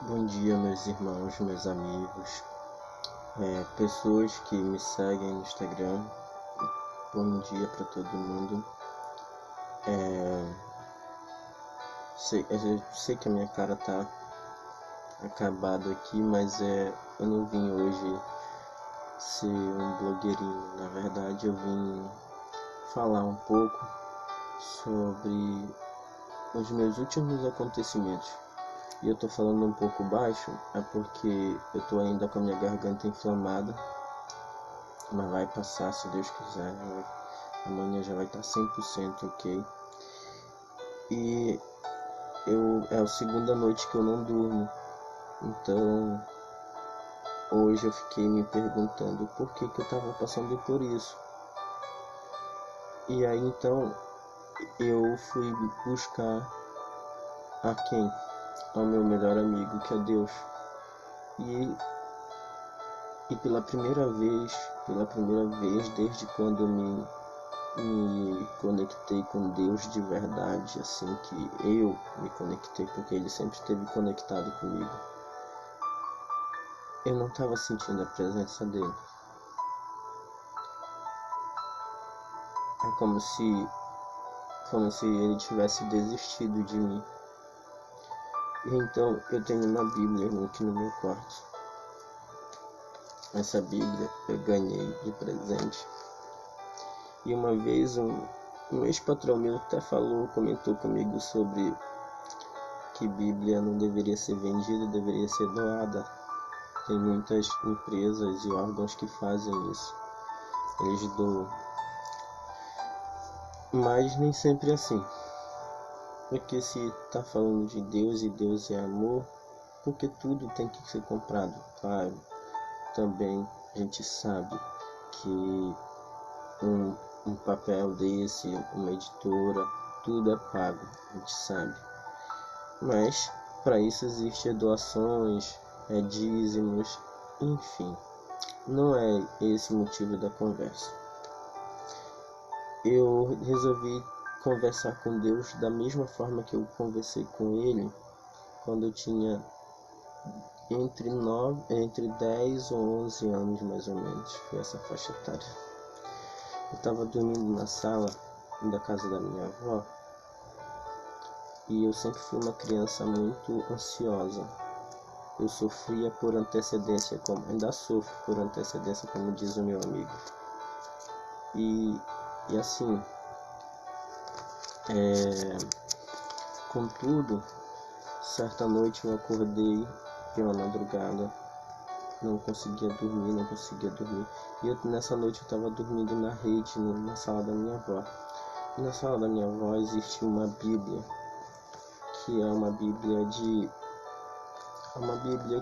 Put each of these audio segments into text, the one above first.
Bom dia, meus irmãos, meus amigos, pessoas que me seguem no Instagram. Bom dia para todo mundo. Eu sei que a minha cara tá acabada aqui, mas eu não vim hoje ser um blogueirinho. Na verdade, eu vim falar um pouco sobre os meus últimos acontecimentos. E eu tô falando um pouco baixo, é porque eu tô ainda com a minha garganta inflamada, mas vai passar se Deus quiser. Amanhã já vai estar 100% ok. E é a segunda noite que eu não durmo. Então hoje eu fiquei me perguntando por que eu estava passando por isso. E aí então eu fui buscar a quem? Ao meu melhor amigo, que é Deus. E pela primeira vez desde quando eu me conectei com Deus de verdade, assim que eu me conectei, porque ele sempre esteve conectado comigo, eu não estava sentindo a presença dele. É como se ele tivesse desistido de mim. E então eu tenho uma Bíblia aqui no meu quarto. Essa Bíblia eu ganhei de presente. E uma vez um ex-patrão meu até comentou comigo sobre que Bíblia não deveria ser vendida, deveria ser doada. Tem muitas empresas e órgãos que fazem isso. Eles doam. Mas nem sempre é assim. Porque se está falando de Deus e Deus é amor, porque tudo tem que ser comprado. Claro, também a gente sabe que um papel desse, uma editora, tudo é pago, a gente sabe. Mas para isso existe doações, dízimos, enfim. Não é esse o motivo da conversa. Eu resolvi conversar com Deus da mesma forma que eu conversei com Ele quando eu tinha entre 10 ou 11 anos, mais ou menos. Foi essa faixa etária. Eu estava dormindo na sala da casa da minha avó e eu sempre fui uma criança muito ansiosa. Eu sofria por antecedência, ainda sofro por antecedência, como diz o meu amigo. E assim, contudo, certa noite eu acordei pela madrugada, não conseguia dormir. E nessa noite eu estava dormindo na rede, na sala da minha avó. E na sala da minha avó existe uma Bíblia, que é uma Bíblia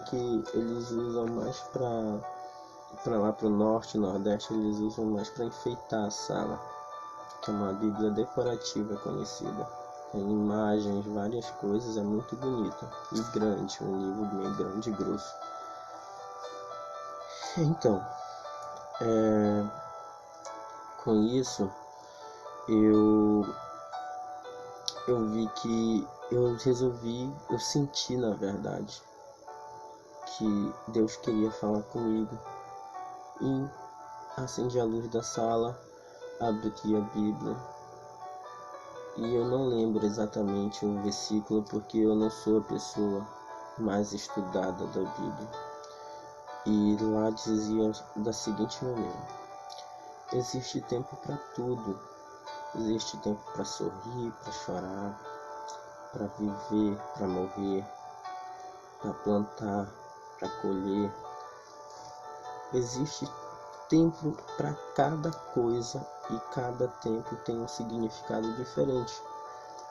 que eles usam mais para lá pro norte, nordeste, eles usam mais para enfeitar a sala, que é uma Bíblia decorativa conhecida. Tem imagens, várias coisas, é muito bonita e grande, um livro bem grande e grosso. Então, com isso, eu vi que eu senti na verdade que Deus queria falar comigo. E acendi a luz da sala, abri aqui a Bíblia. E eu não lembro exatamente o versículo porque eu não sou a pessoa mais estudada da Bíblia. E lá dizia da seguinte maneira: existe tempo para tudo. Existe tempo para sorrir, para chorar, para viver, para morrer, para plantar, para colher. Existe tempo para cada coisa e cada tempo tem um significado diferente.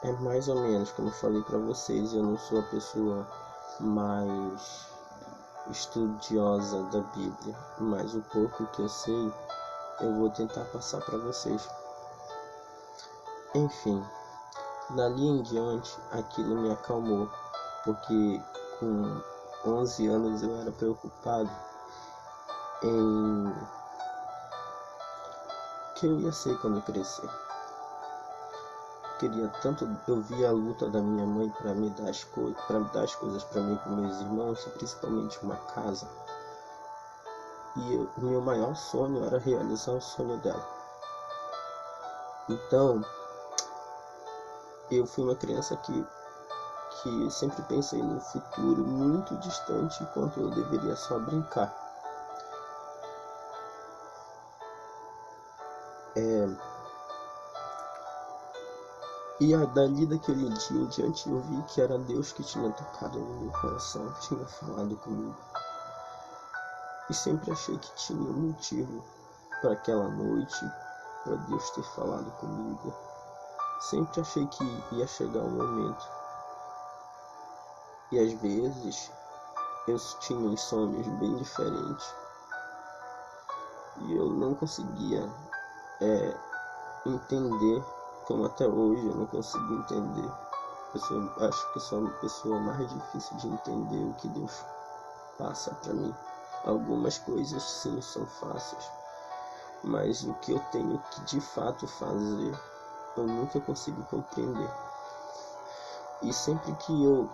É mais ou menos como eu falei para vocês, eu não sou a pessoa mais estudiosa da Bíblia, mas o pouco que eu sei eu vou tentar passar para vocês. Enfim, dali em diante aquilo me acalmou, porque com 11 anos eu era preocupado em o que eu ia ser quando eu crescer. queria tanto, eu via a luta da minha mãe para me dar as coisas, para mim e para meus irmãos, e principalmente uma casa. E meu maior sonho era realizar o sonho dela. Então, eu fui uma criança que sempre pensei no futuro muito distante, enquanto eu deveria só brincar. E dali daquele dia em diante eu vi que era Deus que tinha tocado no meu coração, tinha falado comigo. E sempre achei que tinha um motivo para aquela noite, para Deus ter falado comigo. Sempre achei que ia chegar um momento. E às vezes eu tinha uns sonhos bem diferentes. E eu não conseguia entender, como até hoje eu não consigo entender. Acho que sou a pessoa mais difícil de entender o que Deus passa para mim. Algumas coisas sim são fáceis, mas o que eu tenho que de fato fazer, eu nunca consigo compreender. E sempre que eu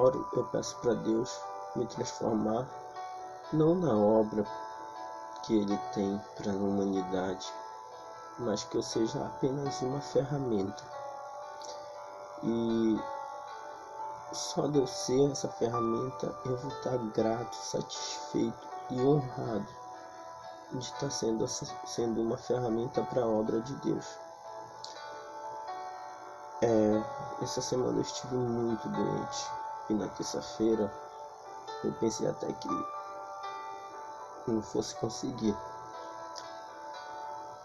oro, eu peço para Deus me transformar, não na obra que Ele tem para a humanidade, mas que eu seja apenas uma ferramenta. E só de eu ser essa ferramenta, eu vou estar grato, satisfeito e honrado de estar sendo uma ferramenta para a obra de Deus. Essa semana eu estive muito doente e na terça-feira eu pensei até que não fosse conseguir.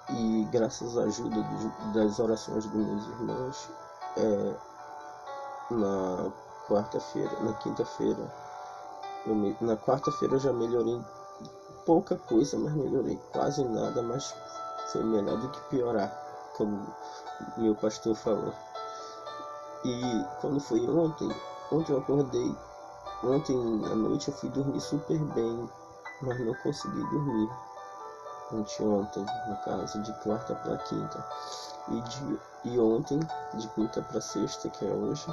E graças à ajuda das orações dos meus irmãos, na quarta-feira eu já melhorei pouca coisa, mas melhorei quase nada, mas foi melhor do que piorar, como meu pastor falou. E quando foi ontem eu acordei, ontem à noite eu fui dormir super bem, mas não consegui dormir. Ontem, no caso, de quarta para quinta. E ontem, de quinta para sexta, que é hoje,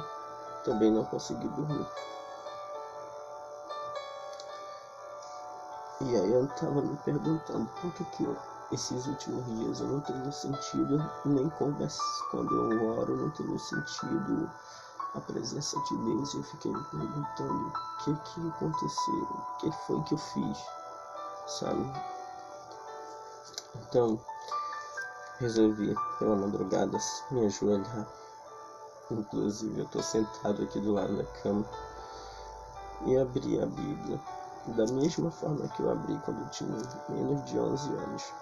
também não consegui dormir. E aí eu tava me perguntando por que esses últimos dias eu não tenho sentido nem conversa. Quando eu oro, não tenho sentido a presença de Deus. E eu fiquei me perguntando o que aconteceu, o que foi que eu fiz, sabe? Então, resolvi pela madrugada me ajoelhar. Inclusive eu tô sentado aqui do lado da cama e abri a Bíblia da mesma forma que eu abri quando eu tinha menos de 11 anos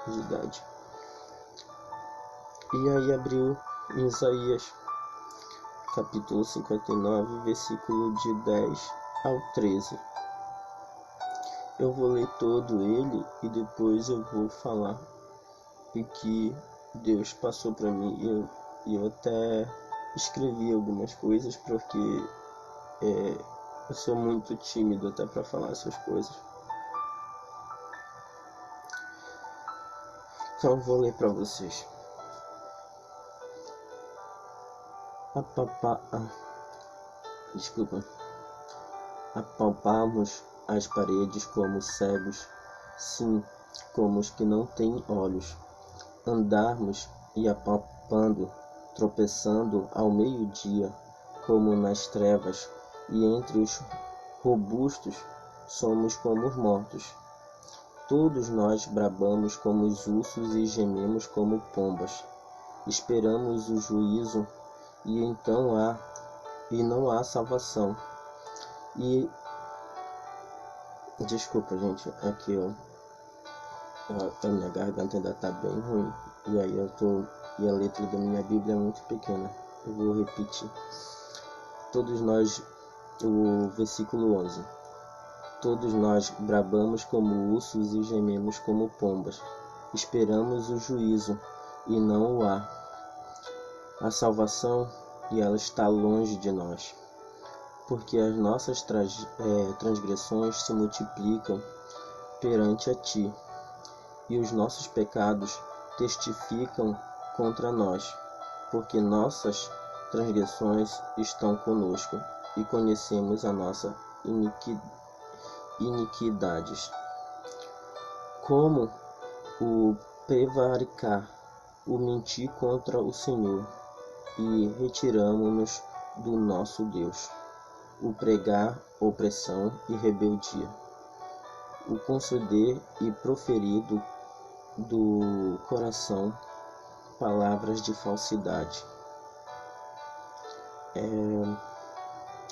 de idade. E aí abriu em Isaías capítulo 59, versículo de 10 ao 13. Eu vou ler todo ele e depois eu vou falar o que Deus passou para mim. Eu até escrevi algumas coisas porque eu sou muito tímido até para falar essas coisas. Então eu vou ler para vocês. Apalpamos as paredes como cegos, sim, como os que não têm olhos. Andarmos e apalpando, tropeçando ao meio-dia, como nas trevas, e entre os robustos somos como os mortos. Todos nós bramamos como os ursos e gememos como pombas. Esperamos o juízo e não há salvação. Desculpa, gente, aqui a minha garganta ainda tá bem ruim. E aí e a letra da minha Bíblia é muito pequena. Eu vou repetir. Todos nós, o versículo 11. Todos nós bramamos como ursos e gememos como pombas. Esperamos o juízo e não o há. A salvação, e ela está longe de nós. Porque as nossas transgressões se multiplicam perante a ti, e os nossos pecados testificam contra nós, porque nossas transgressões estão conosco, e conhecemos a nossa iniquidades. Como o prevaricar, o mentir contra o Senhor, e retiramo-nos do nosso Deus, o pregar opressão e rebeldia, o conceder e proferir do coração palavras de falsidade.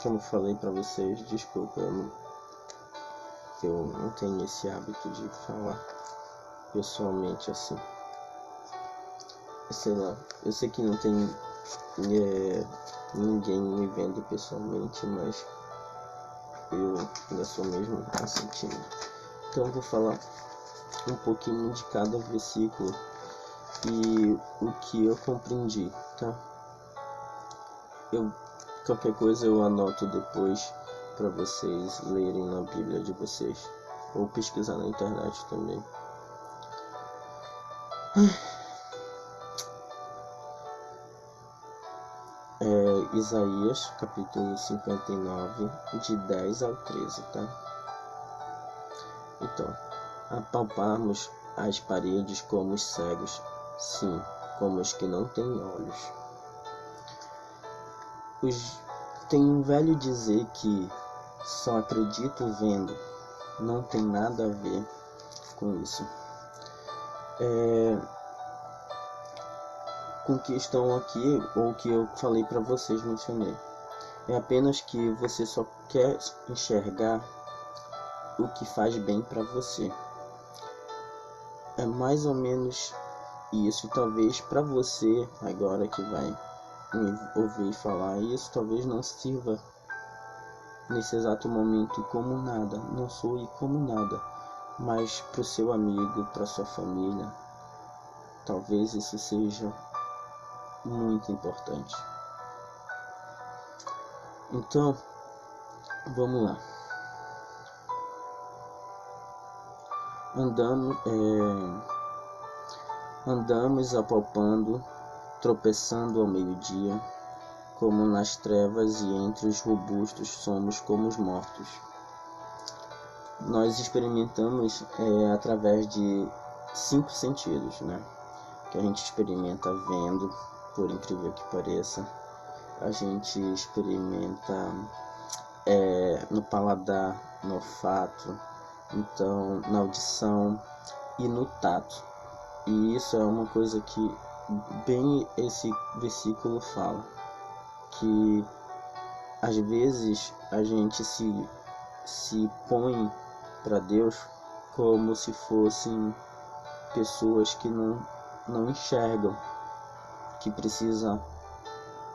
Como falei para vocês, desculpa, eu não tenho esse hábito de falar pessoalmente assim. Sei lá, eu sei que não tem ninguém me vendo pessoalmente, mas eu ainda sou mesmo assim tímido. Então eu vou falar um pouquinho de cada versículo e o que eu compreendi, tá? Qualquer coisa eu anoto depois para vocês lerem na Bíblia de vocês, ou pesquisar na internet também. Isaías capítulo 59, de 10 ao 13, tá? Então, apalparmos as paredes como os cegos, sim, como os que não têm olhos. Tem um velho dizer que só acredito vendo, não tem nada a ver com isso. Com o que estão aqui, ou que eu falei para vocês, mencionei. É apenas que você só quer enxergar o que faz bem para você. É mais ou menos isso. Talvez para você, agora que vai me ouvir falar isso, talvez não sirva nesse exato momento como nada, não soe como nada, mas para o seu amigo, para sua família, talvez isso seja muito importante. Então, vamos lá. Andamos apalpando, tropeçando ao meio-dia, como nas trevas, e entre os robustos somos como os mortos. Nós experimentamos através de 5 sentidos, né? Que a gente experimenta vendo, por incrível que pareça. A gente experimenta no paladar, no olfato, então na audição e no tato. E isso é uma coisa que bem esse versículo fala, que às vezes a gente se põe para Deus como se fossem pessoas que não enxergam, que precisa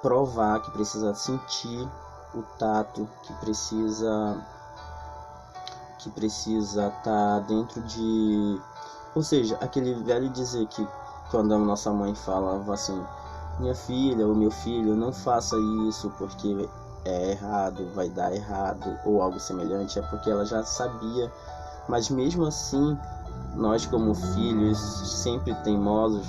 provar, que precisa sentir o tato, que precisa estar dentro de... Ou seja, aquele velho dizer que quando a nossa mãe falava assim: minha filha ou meu filho, não faça isso porque é errado, vai dar errado, ou algo semelhante, é porque ela já sabia. Mas mesmo assim, nós como filhos, sempre teimosos,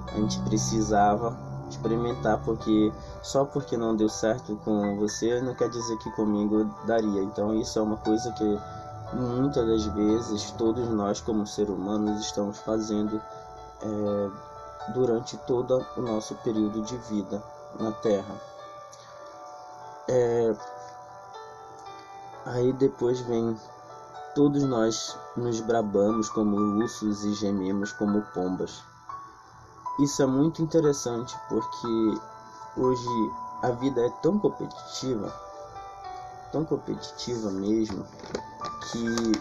a gente precisava experimentar, porque só porque não deu certo com você não quer dizer que comigo daria. Então isso é uma coisa que muitas das vezes todos nós como seres humanos estamos fazendo durante todo o nosso período de vida na Terra. Aí depois vem: todos nós nos brabamos como ursos e gememos como pombas. Isso é muito interessante, porque hoje a vida é tão competitiva mesmo, que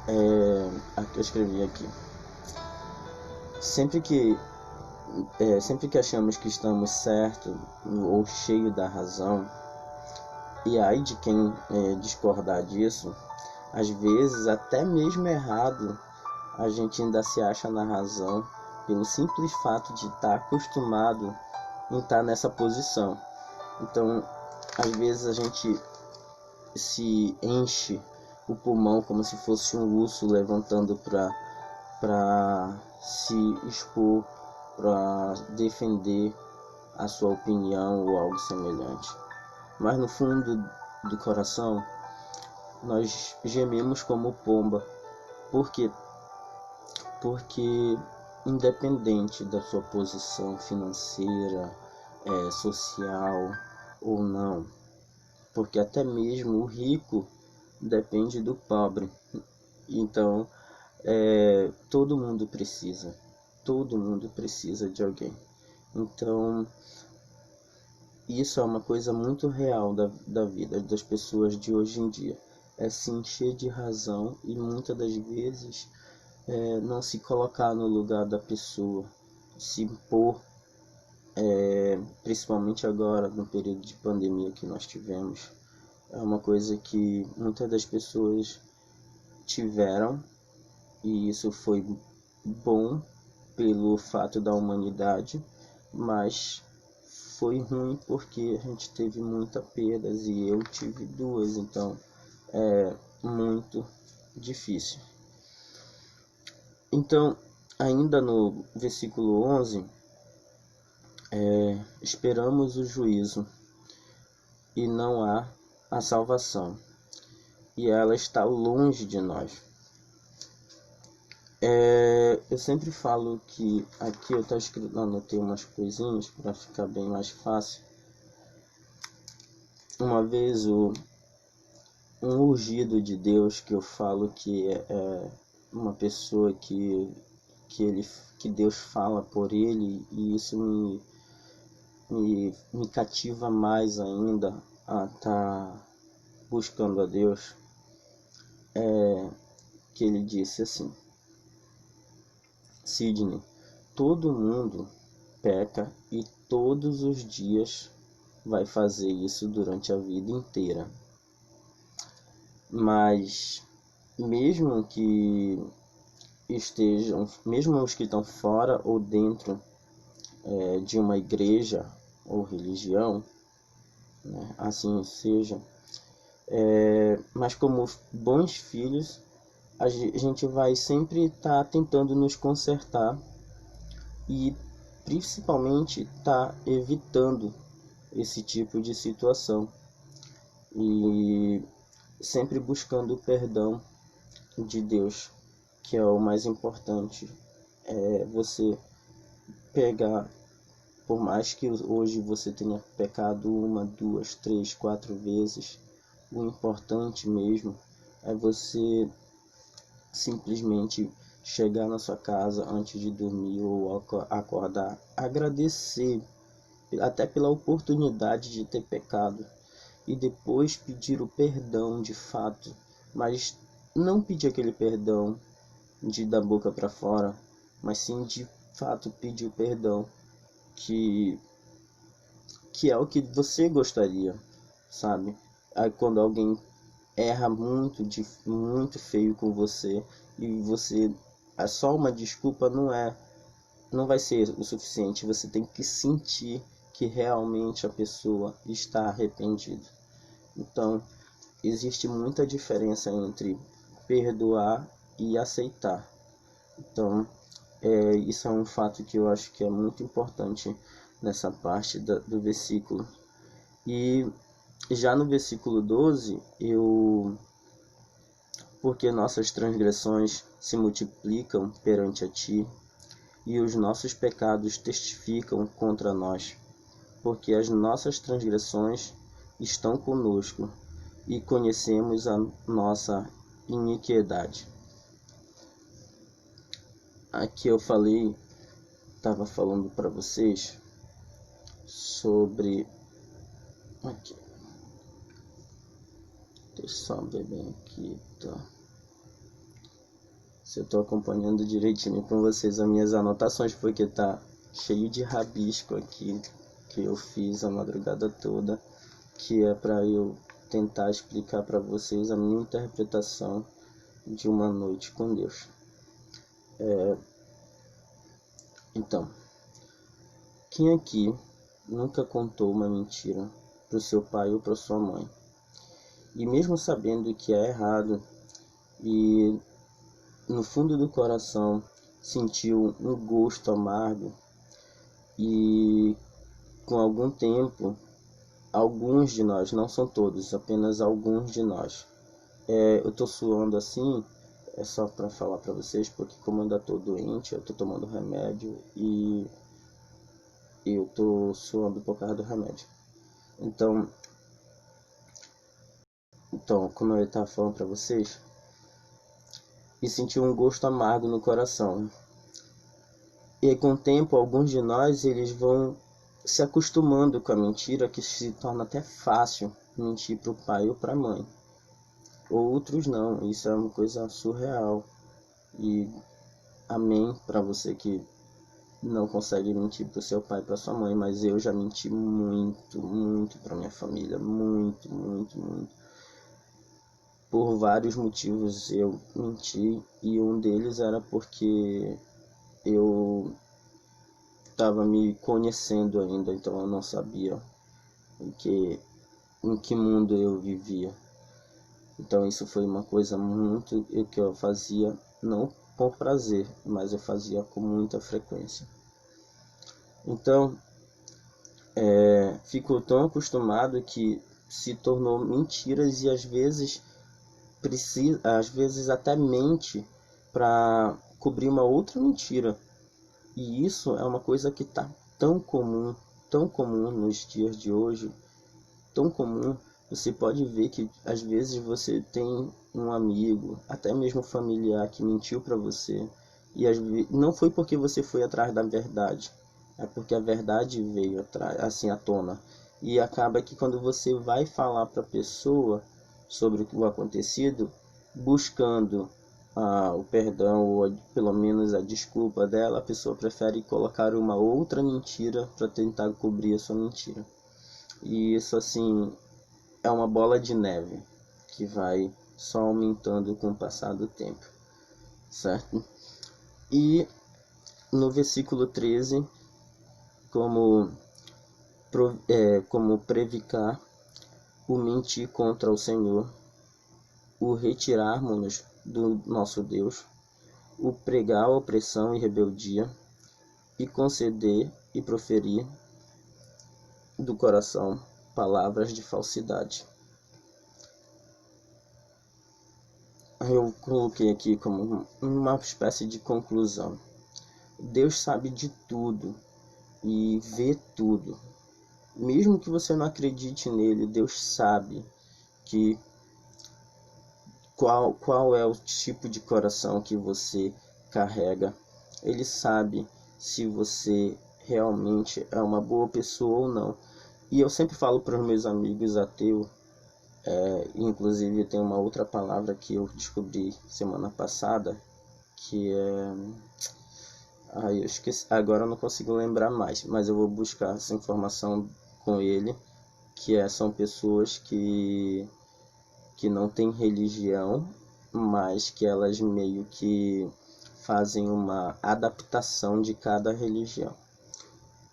eu escrevi aqui: sempre que achamos que estamos certos ou cheios da razão, e ai de quem discordar disso, às vezes até mesmo errado, a gente ainda se acha na razão pelo simples fato de estar acostumado em estar nessa posição. Então, às vezes a gente se enche o pulmão como se fosse um urso levantando para se expor para defender a sua opinião ou algo semelhante. Mas no fundo do coração, nós gememos como pomba. Por quê? Porque independente da sua posição financeira, social ou não, porque até mesmo o rico depende do pobre. Então, todo mundo precisa de alguém. Então, isso é uma coisa muito real da vida das pessoas de hoje em dia. É se encher de razão e muitas das vezes não se colocar no lugar da pessoa, se impor, principalmente agora no período de pandemia que nós tivemos. É uma coisa que muitas das pessoas tiveram, e isso foi bom pelo fato da humanidade, mas foi ruim porque a gente teve muitas perdas e eu tive duas, então é muito difícil. Então, ainda no versículo 11, esperamos o juízo e não há a salvação, e ela está longe de nós. Eu sempre falo que aqui eu anotei umas coisinhas para ficar bem mais fácil. Uma vez um ungido de Deus, que eu falo que é uma pessoa que Deus fala por ele, e isso me cativa mais ainda a estar buscando a Deus, que ele disse assim: Sidney, todo mundo peca e todos os dias vai fazer isso durante a vida inteira. Mas mesmo que mesmo os que estão fora ou dentro de uma igreja ou religião, né, assim seja, mas como bons filhos, a gente vai sempre estar tentando nos consertar e principalmente estar evitando esse tipo de situação e sempre buscando o perdão de Deus, que é o mais importante. Você pegar, por mais que hoje você tenha pecado 1, 2, 3, 4 vezes, o importante mesmo é você simplesmente chegar na sua casa antes de dormir ou acordar, agradecer até pela oportunidade de ter pecado e depois pedir o perdão de fato, mas não pedir aquele perdão da boca para fora, mas sim de fato pedir o perdão que é o que você gostaria, sabe? Aí quando alguém erra muito feio com você e você, só uma desculpa não vai ser o suficiente. Você tem que sentir que realmente a pessoa está arrependida. Então existe muita diferença entre perdoar e aceitar. Então isso é um fato que eu acho que é muito importante nessa parte do versículo. E já no versículo 12, porque nossas transgressões se multiplicam perante a ti, e os nossos pecados testificam contra nós, porque as nossas transgressões estão conosco, e conhecemos a nossa iniquidade. Aqui eu estava falando para vocês sobre... Aqui. Deixa eu só ver bem aqui, tá? Se eu tô acompanhando direitinho com vocês as minhas anotações, porque tá cheio de rabisco aqui que eu fiz a madrugada toda, que é para eu tentar explicar para vocês a minha interpretação de uma noite com Deus. Então, quem aqui nunca contou uma mentira para o seu pai ou para sua mãe? E mesmo sabendo que é errado, e no fundo do coração sentiu um gosto amargo, E com algum tempo, alguns de nós, não são todos, apenas alguns de nós. Eu tô suando assim, é só para falar para vocês, porque como eu ainda tô doente, eu tô tomando remédio e eu tô suando por causa do remédio. Então, como eu estava falando para vocês, e senti um gosto amargo no coração. E com o tempo, alguns de nós, eles vão se acostumando com a mentira, que se torna até fácil mentir para o pai ou para a mãe. Outros não, isso é uma coisa surreal. E amém para você que não consegue mentir para o seu pai e para sua mãe, mas eu já menti muito, muito para minha família, muito, muito, muito. Por vários motivos eu menti, e um deles era porque eu estava me conhecendo ainda, então eu não sabia em que mundo eu vivia. Então isso foi uma coisa muito que eu fazia, não por prazer, mas eu fazia com muita frequência. Então, ficou tão acostumado que se tornou mentiras, e às vezes até mente para cobrir uma outra mentira. E isso é uma coisa que está tão comum nos dias de hoje, tão comum. Você pode ver que às vezes você tem um amigo, até mesmo familiar, que mentiu para você, e não foi porque você foi atrás da verdade, é porque a verdade veio assim à tona. E acaba que quando você vai falar para a pessoa sobre o acontecido, buscando o perdão, ou pelo menos a desculpa dela, a pessoa prefere colocar uma outra mentira para tentar cobrir a sua mentira. E isso, assim, é uma bola de neve que vai só aumentando com o passar do tempo, certo? E no versículo 13, como previcar o mentir contra o Senhor, o retirarmos-nos do nosso Deus, o pregar a opressão e rebeldia, e conceder e proferir do coração palavras de falsidade. Eu coloquei aqui como uma espécie de conclusão. Deus sabe de tudo e vê tudo. Mesmo que você não acredite nele, Deus sabe que qual é o tipo de coração que você carrega. Ele sabe se você realmente é uma boa pessoa ou não. E eu sempre falo para os meus amigos ateus, inclusive tem uma outra palavra que eu descobri semana passada, que é... eu esqueci, agora eu não consigo lembrar mais, mas eu vou buscar essa informação com ele, são pessoas que não têm religião, mas que elas meio que fazem uma adaptação de cada religião.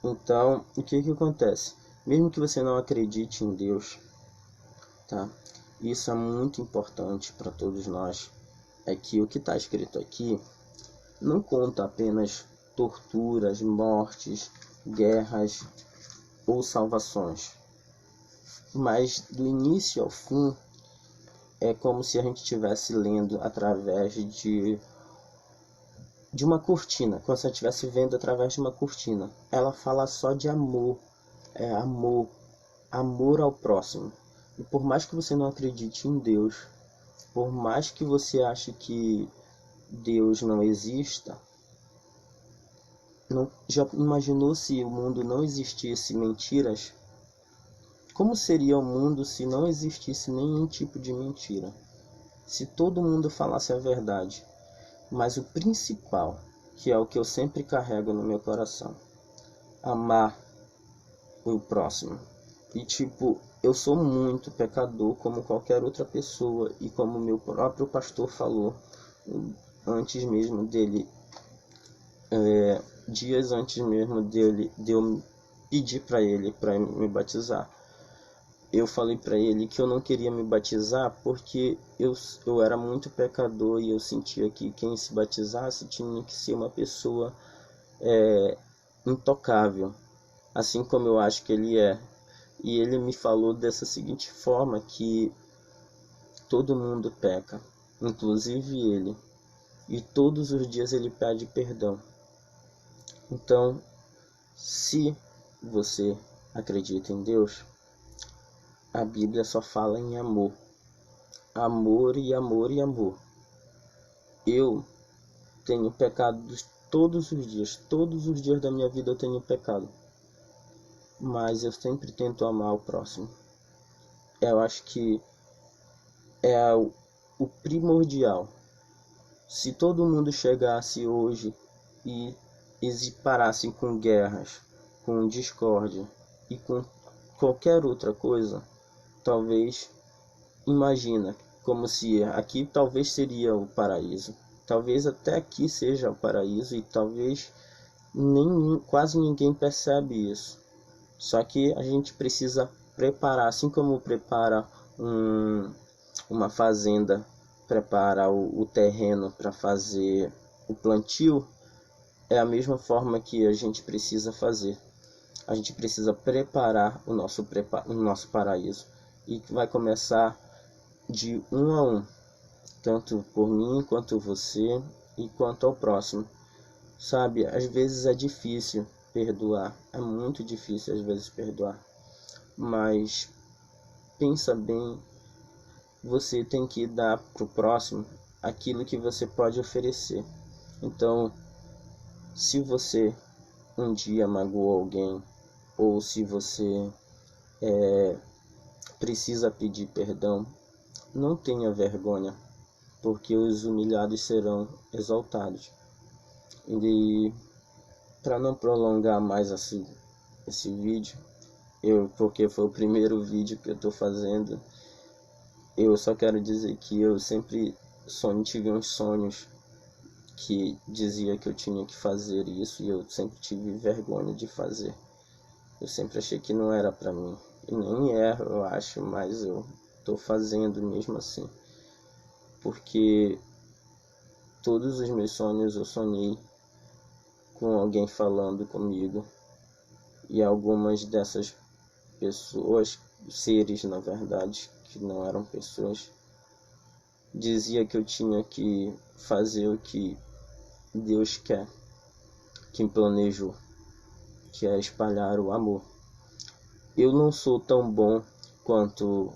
Então, o que acontece? Mesmo que você não acredite em Deus, tá? Isso é muito importante para todos nós. É que o que está escrito aqui não conta apenas torturas, mortes, guerras ou salvações, mas do início ao fim é como se a gente estivesse lendo através de uma cortina, como se a gente estivesse vendo através de uma cortina. Ela fala só de amor, amor ao próximo. E por mais que você não acredite em Deus, por mais que você ache que Deus não exista, já imaginou se o mundo não existisse mentiras? Como seria o mundo se não existisse nenhum tipo de mentira? Se todo mundo falasse a verdade? Mas o principal, que é o que eu sempre carrego no meu coração, amar o próximo. E eu sou muito pecador como qualquer outra pessoa, e como meu próprio pastor falou antes mesmo dele, dias antes mesmo de eu pedir para ele para me batizar. Eu falei para ele que eu não queria me batizar porque eu era muito pecador, e eu sentia que quem se batizasse tinha que ser uma pessoa intocável, assim como eu acho que ele é. E ele me falou dessa seguinte forma, que todo mundo peca, inclusive ele, e todos os dias ele pede perdão. Então, se você acredita em Deus, a Bíblia só fala em amor. Amor e amor e amor. Eu tenho pecado todos os dias da minha vida eu tenho pecado. Mas eu sempre tento amar o próximo. Eu acho que é o primordial. Se todo mundo chegasse hoje e parasse com guerras, com discórdia e com qualquer outra coisa, talvez, imagina, como se aqui talvez seria o paraíso. Talvez até aqui seja o paraíso e talvez quase ninguém percebe isso. Só que a gente precisa preparar, assim como prepara uma fazenda, prepara o terreno para fazer o plantio, é a mesma forma que a gente precisa fazer. A gente precisa preparar o nosso paraíso. E vai começar de um a um, tanto por mim, quanto você e quanto ao próximo. Sabe, às vezes é difícil perdoar, é muito difícil às vezes perdoar, mas pensa bem, você tem que dar para o próximo aquilo que você pode oferecer. Então, se você um dia magoou alguém, ou se você precisa pedir perdão, não tenha vergonha, porque os humilhados serão exaltados. E para não prolongar mais esse vídeo, porque foi o primeiro vídeo que eu estou fazendo, eu só quero dizer que eu sempre tive uns sonhos que dizia que eu tinha que fazer isso e eu sempre tive vergonha de fazer. Eu sempre achei que não era para mim, e nem é, eu acho, mas eu estou fazendo mesmo assim, porque todos os meus sonhos eu sonhei com alguém falando comigo, e algumas dessas pessoas, seres na verdade, que não eram pessoas, dizia que eu tinha que fazer o que Deus quer, que planejou, que é espalhar o amor. Eu não sou tão bom quanto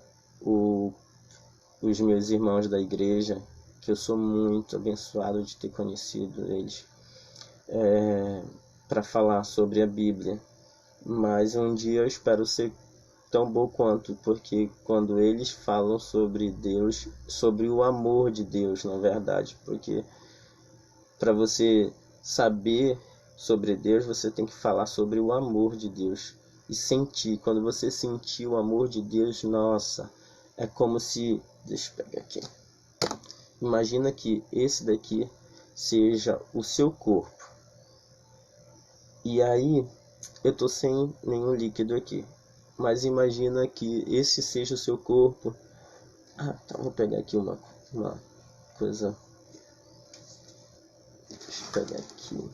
os meus irmãos da igreja, que eu sou muito abençoado de ter conhecido eles, para falar sobre a Bíblia, mas um dia eu espero ser tão bom quanto, porque quando eles falam sobre Deus, sobre o amor de Deus, na verdade, porque para você saber sobre Deus, você tem que falar sobre o amor de Deus e sentir. Quando você sentir o amor de Deus, nossa, é como se, deixa eu pegar aqui, imagina que esse daqui seja o seu corpo, e aí eu tô sem nenhum líquido aqui, mas imagina que esse seja o seu corpo. Então vou pegar aqui uma coisa, deixa eu pegar aqui.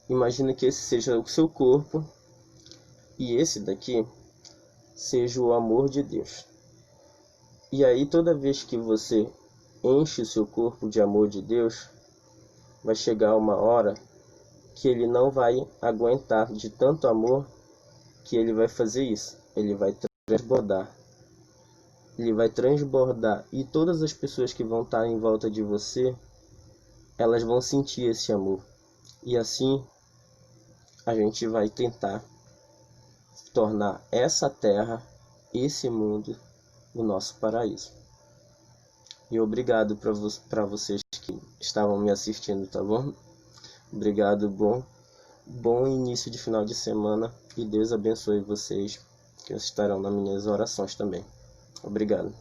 Imagina que esse seja o seu corpo e esse daqui seja o amor de Deus. E aí toda vez que você enche o seu corpo de amor de Deus, vai chegar uma hora que ele não vai aguentar de tanto amor, que ele vai fazer isso. Ele vai transbordar. Ele vai transbordar. E todas as pessoas que vão estar em volta de você, elas vão sentir esse amor. E assim, a gente vai tentar tornar essa terra, esse mundo, o nosso paraíso. E obrigado para vocês que estavam me assistindo, tá bom? Obrigado, bom início de final de semana, e Deus abençoe vocês, que estarão nas minhas orações também. Obrigado.